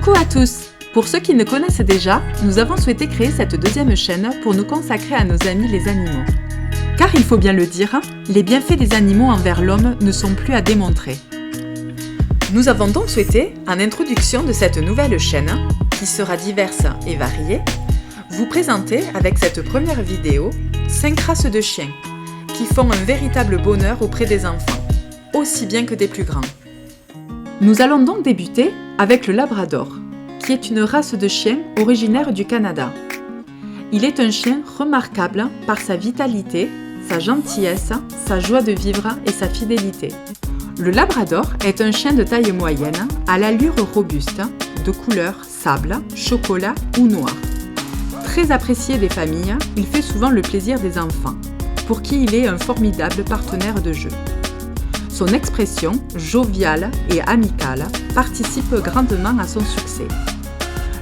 Coucou à tous! Pour ceux qui ne connaissent déjà, nous avons souhaité créer cette deuxième chaîne pour nous consacrer à nos amis les animaux. Car il faut bien le dire, les bienfaits des animaux envers l'homme ne sont plus à démontrer. Nous avons donc souhaité, en introduction de cette nouvelle chaîne, qui sera diverse et variée, vous présenter avec cette première vidéo 5 races de chiens qui font un véritable bonheur auprès des enfants, aussi bien que des plus grands. Nous allons donc débuter avec le Labrador, qui est une race de chien originaire du Canada. Il est un chien remarquable par sa vitalité, sa gentillesse, sa joie de vivre et sa fidélité. Le Labrador est un chien de taille moyenne, à l'allure robuste, de couleur sable, chocolat ou noir. Très apprécié des familles, il fait souvent le plaisir des enfants, pour qui il est un formidable partenaire de jeu. Son expression, joviale et amicale, participe grandement à son succès.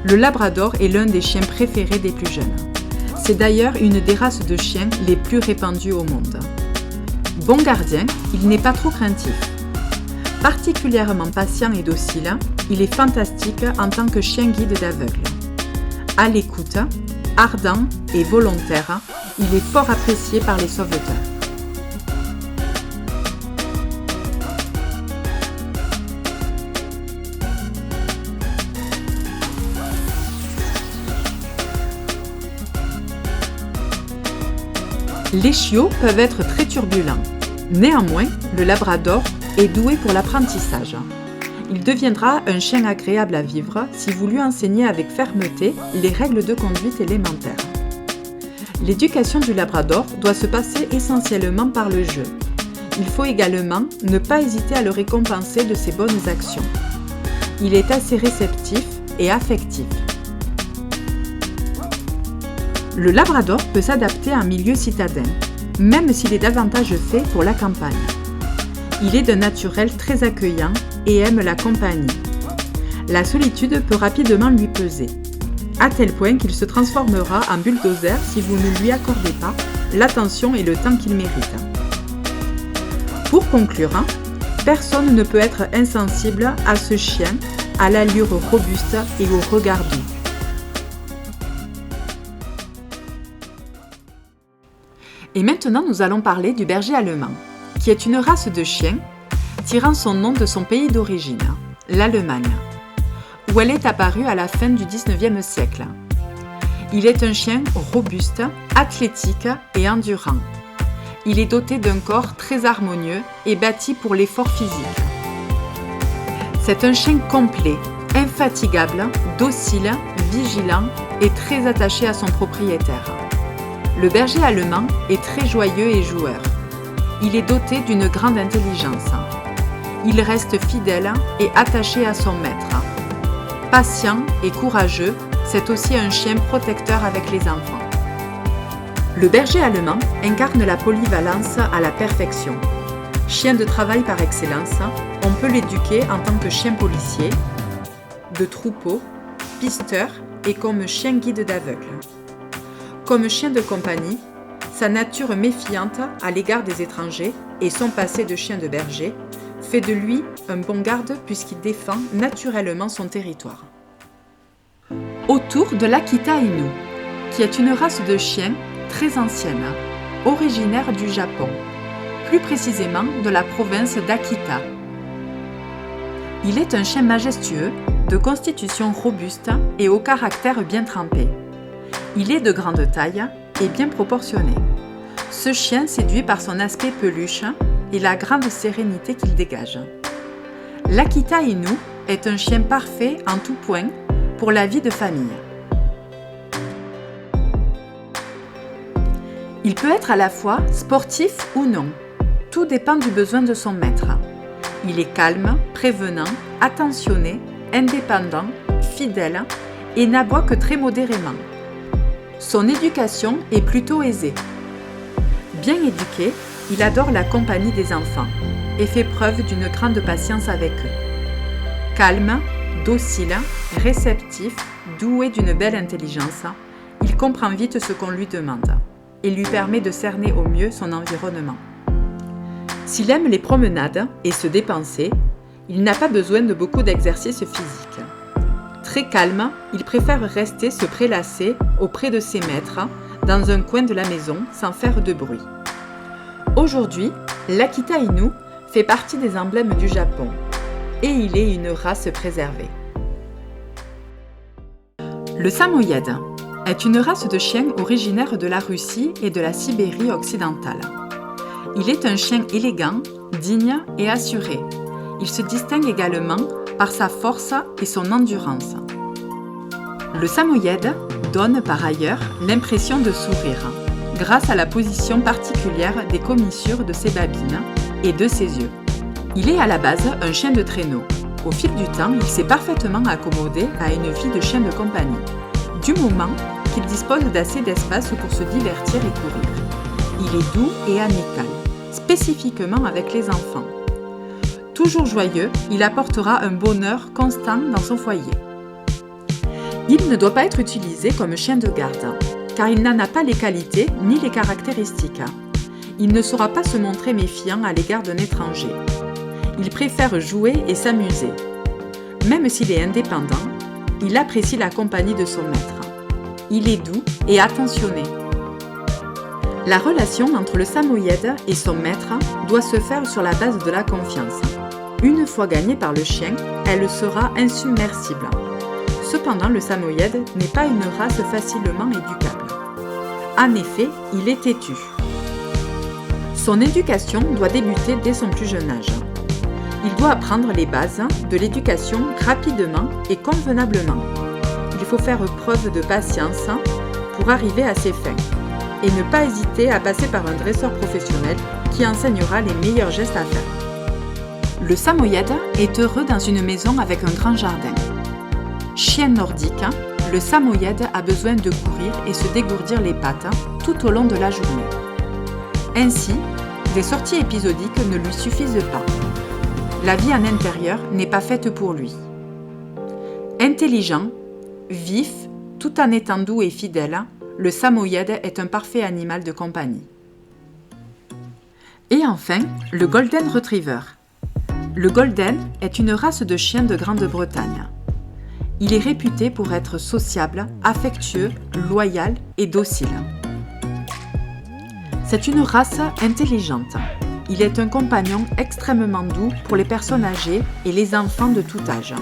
Le Labrador est l'un des chiens préférés des plus jeunes. C'est d'ailleurs une des races de chiens les plus répandues au monde. Bon gardien, il n'est pas trop craintif. Particulièrement patient et docile, il est fantastique en tant que chien guide d'aveugle. À l'écoute, ardent et volontaire, il est fort apprécié par les sauveteurs. Les chiots peuvent être très turbulents. Néanmoins, le Labrador est doué pour l'apprentissage. Il deviendra un chien agréable à vivre si vous lui enseignez avec fermeté les règles de conduite élémentaires. L'éducation du Labrador doit se passer essentiellement par le jeu. Il faut également ne pas hésiter à le récompenser de ses bonnes actions. Il est assez réceptif et affectif. Le Labrador peut s'adapter à un milieu citadin, même s'il est davantage fait pour la campagne. Il est d'un naturel très accueillant et aime la compagnie. La solitude peut rapidement lui peser, à tel point qu'il se transformera en bulldozer si vous ne lui accordez pas l'attention et le temps qu'il mérite. Pour conclure, personne ne peut être insensible à ce chien, à l'allure robuste et au regard doux. Et maintenant, nous allons parler du berger allemand, qui est une race de chiens tirant son nom de son pays d'origine, l'Allemagne, où elle est apparue à la fin du XIXe siècle. Il est un chien robuste, athlétique et endurant. Il est doté d'un corps très harmonieux et bâti pour l'effort physique. C'est un chien complet, infatigable, docile, vigilant et très attaché à son propriétaire. Le berger allemand est très joyeux et joueur. Il est doté d'une grande intelligence. Il reste fidèle et attaché à son maître. Patient et courageux, c'est aussi un chien protecteur avec les enfants. Le berger allemand incarne la polyvalence à la perfection. Chien de travail par excellence, on peut l'éduquer en tant que chien policier, de troupeau, pisteur et comme chien guide d'aveugle. Comme chien de compagnie, sa nature méfiante à l'égard des étrangers et son passé de chien de berger fait de lui un bon garde puisqu'il défend naturellement son territoire. Autour de l'Akita Inu, qui est une race de chiens très ancienne, originaire du Japon, plus précisément de la province d'Akita. Il est un chien majestueux, de constitution robuste et au caractère bien trempé. Il est de grande taille et bien proportionné. Ce chien séduit par son aspect peluche et la grande sérénité qu'il dégage. L'Akita Inu est un chien parfait en tout point pour la vie de famille. Il peut être à la fois sportif ou non. Tout dépend du besoin de son maître. Il est calme, prévenant, attentionné, indépendant, fidèle et n'aboie que très modérément. Son éducation est plutôt aisée. Bien éduqué, il adore la compagnie des enfants et fait preuve d'une grande patience avec eux. Calme, docile, réceptif, doué d'une belle intelligence, il comprend vite ce qu'on lui demande et lui permet de cerner au mieux son environnement. S'il aime les promenades et se dépenser, il n'a pas besoin de beaucoup d'exercice physique. Très calme, il préfère rester se prélasser auprès de ses maîtres dans un coin de la maison sans faire de bruit. Aujourd'hui, l'Akita Inu fait partie des emblèmes du Japon et il est une race préservée. Le Samoyed est une race de chien originaire de la Russie et de la Sibérie occidentale. Il est un chien élégant, digne et assuré. Il se distingue également par sa force et son endurance. Le Samoyed donne par ailleurs l'impression de sourire, grâce à la position particulière des commissures de ses babines et de ses yeux. Il est à la base un chien de traîneau. Au fil du temps, il s'est parfaitement accommodé à une vie de chien de compagnie, du moment qu'il dispose d'assez d'espace pour se divertir et courir. Il est doux et amical, spécifiquement avec les enfants. Toujours joyeux, il apportera un bonheur constant dans son foyer. Il ne doit pas être utilisé comme chien de garde, car il n'en a pas les qualités ni les caractéristiques. Il ne saura pas se montrer méfiant à l'égard d'un étranger. Il préfère jouer et s'amuser. Même s'il est indépendant, il apprécie la compagnie de son maître. Il est doux et attentionné. La relation entre le Samoyed et son maître doit se faire sur la base de la confiance. Une fois gagnée par le chien, elle sera insubmersible. Cependant, le Samoyed n'est pas une race facilement éducable. En effet, il est têtu. Son éducation doit débuter dès son plus jeune âge. Il doit apprendre les bases de l'éducation rapidement et convenablement. Il faut faire preuve de patience pour arriver à ses fins et ne pas hésiter à passer par un dresseur professionnel qui enseignera les meilleurs gestes à faire. Le Samoyed est heureux dans une maison avec un grand jardin. Chien nordique, le Samoyed a besoin de courir et se dégourdir les pattes tout au long de la journée. Ainsi, des sorties épisodiques ne lui suffisent pas. La vie en intérieur n'est pas faite pour lui. Intelligent, vif, tout en étant doux et fidèle, le Samoyed est un parfait animal de compagnie. Et enfin, le Golden Retriever. Le Golden est une race de chien de Grande-Bretagne. Il est réputé pour être sociable, affectueux, loyal et docile. C'est une race intelligente. Il est un compagnon extrêmement doux pour les personnes âgées et les enfants de tout âge.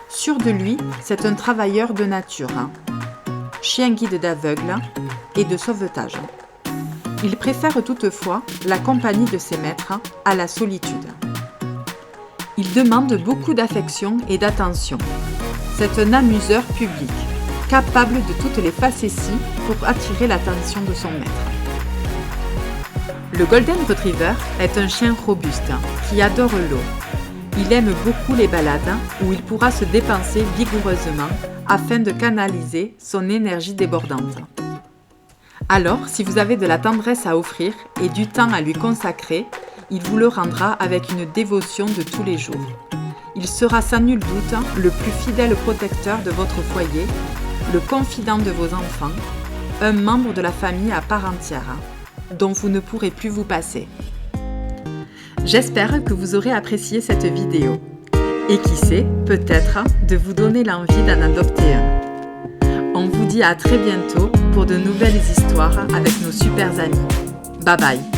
Sûr de lui, c'est un travailleur de nature, chien guide d'aveugle et de sauvetage. Il préfère toutefois la compagnie de ses maîtres à la solitude. Il demande beaucoup d'affection et d'attention. C'est un amuseur public, capable de toutes les facéties pour attirer l'attention de son maître. Le Golden Retriever est un chien robuste qui adore l'eau. Il aime beaucoup les balades où il pourra se dépenser vigoureusement afin de canaliser son énergie débordante. Alors, si vous avez de la tendresse à offrir et du temps à lui consacrer, il vous le rendra avec une dévotion de tous les jours. Il sera sans nul doute le plus fidèle protecteur de votre foyer, le confident de vos enfants, un membre de la famille à part entière, dont vous ne pourrez plus vous passer. J'espère que vous aurez apprécié cette vidéo et qui sait, peut-être, de vous donner l'envie d'en adopter un. On vous dit à très bientôt pour de nouvelles histoires avec nos super amis. Bye bye!